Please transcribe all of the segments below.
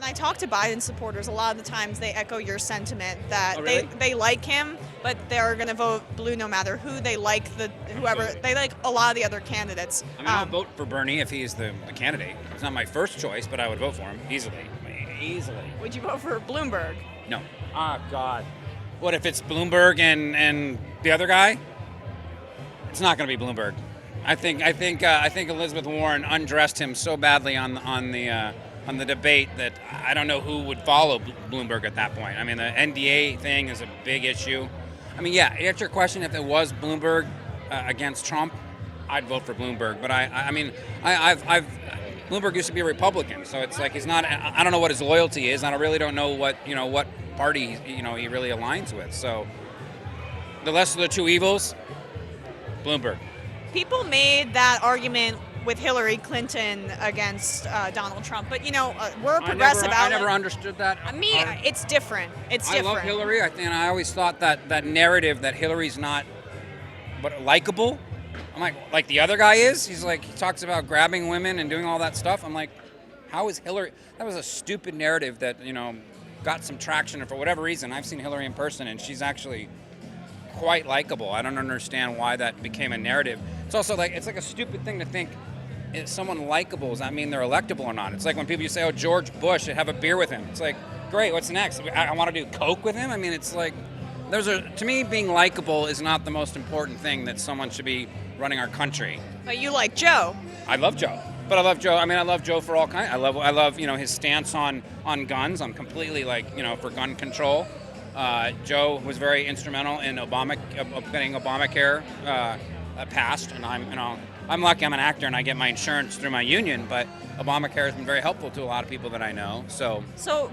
I talk to Biden supporters, a lot of the times they echo your sentiment that Oh, really? they like him, but they're going to vote blue no matter who they like, whoever they like. A lot of the other candidates. I mean, I'll vote for Bernie if he's the candidate. It's not my first choice, but I would vote for him easily. Easily. Would you vote for Bloomberg? No. Oh, God. What if it's Bloomberg and the other guy? It's not going to be Bloomberg. I think Elizabeth Warren undressed him so badly on the debate that I don't know who would follow Bloomberg at that point. I mean, the NDA thing is a big issue. I mean, yeah, to answer your question, if it was Bloomberg against Trump, I'd vote for Bloomberg. But I've Bloomberg used to be a Republican, so it's like he's not. I don't know what his loyalty is. I really don't know what party he really aligns with. So the lesser of the two evils, Bloomberg. People made that argument with Hillary Clinton against Donald Trump, but we're progressive. I never understood that. It's different. It's different. I love Hillary. I always thought that narrative that Hillary's not, likable. I'm like the other guy is. He's like, he talks about grabbing women and doing all that stuff. I'm like, how is Hillary? That was a stupid narrative that got some traction, and for whatever reason, I've seen Hillary in person, and she's actually quite likable. I don't understand why that became a narrative. It's also it's like a stupid thing to think. Is someone likable? Does that mean they're electable or not? It's like when people say, "Oh, George Bush, have a beer with him." It's like, great. What's next? I want to do coke with him. I mean, it's like to me, being likable is not the most important thing that someone should be running our country. But you like Joe. I love Joe. But I love Joe. I mean, I love Joe for all kinds. I love his stance on guns. I'm completely for gun control. Joe was very instrumental in getting Obamacare passed, and I'm lucky. I'm an actor and I get my insurance through my union, but Obamacare has been very helpful to a lot of people that I know. So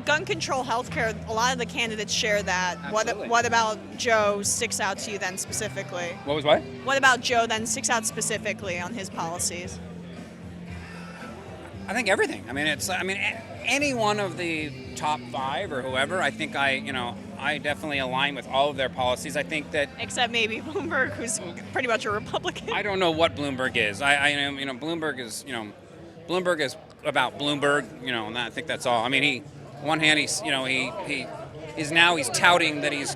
gun control, healthcare. A lot of the candidates share that. Absolutely. What about Joe sticks out to you then specifically? What was what? What about Joe then sticks out specifically on his policies? I think everything. Any one of the top five or whoever. I think I definitely align with all of their policies. I think that except maybe Bloomberg, who's pretty much a Republican. I don't know what Bloomberg is. Bloomberg is Bloomberg is about Bloomberg. And I think that's all. I mean, he's touting that he's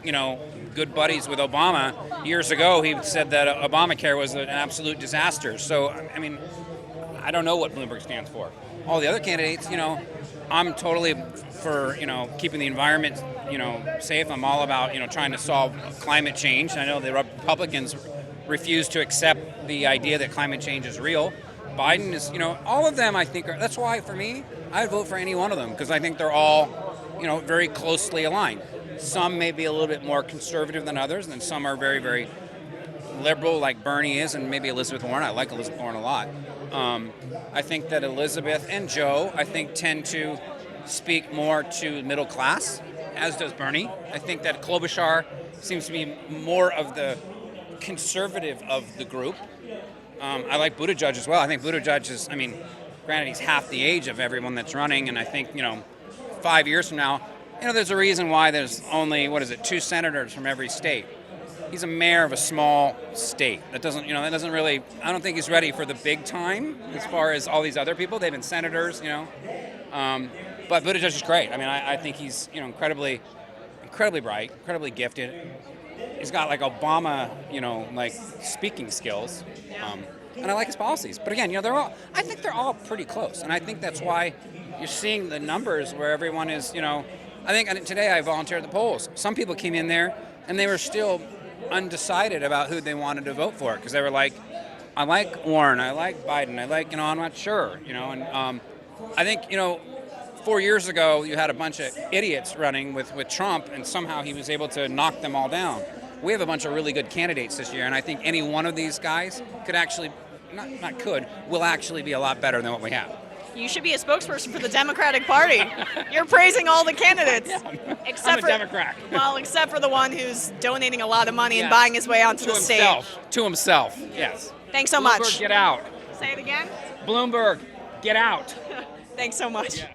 good buddies with Obama. Years ago, he said that Obamacare was an absolute disaster. So I don't know what Bloomberg stands for. All the other candidates, I'm totally for, keeping the environment, safe. I'm all about, trying to solve climate change. I know the Republicans refuse to accept the idea that climate change is real. Biden is, all of them, I think, that's why, for me, I'd vote for any one of them, because I think they're all, very closely aligned. Some may be a little bit more conservative than others, and some are very, very liberal, like Bernie is, and maybe Elizabeth Warren. I like Elizabeth Warren a lot. I think that Elizabeth and Joe, tend to speak more to middle class, as does Bernie. I think that Klobuchar seems to be more of the conservative of the group. I like Buttigieg as well. I think Buttigieg is, granted he's half the age of everyone that's running, and I think, 5 years from now, there's a reason why there's only, 2 senators from every state. He's a mayor of a small state. That doesn't really, I don't think he's ready for the big time as far as all these other people. They've been senators, but Buttigieg is great. I think he's, incredibly bright, incredibly gifted. He's got Obama, speaking skills. And I like his policies. But again, I think they're all pretty close. And I think that's why you're seeing the numbers where everyone is, I think today I volunteered at the polls. Some people came in there and they were still undecided about who they wanted to vote for, because they were like, I like Warren, I like Biden, I'm not sure, and I think, 4 years ago you had a bunch of idiots running with Trump, and somehow he was able to knock them all down. We have a bunch of really good candidates this year, and I think any one of these guys could actually, will actually be a lot better than what we have. You should be a spokesperson for the Democratic Party. You're praising all the candidates. Yeah, I'm a Democrat. Well, except for the one who's donating a lot of money and buying his way onto the stage. To himself, yes. Thanks so Bloomberg, much. get out. Say it again. Bloomberg, get out. Thanks so much. Yeah.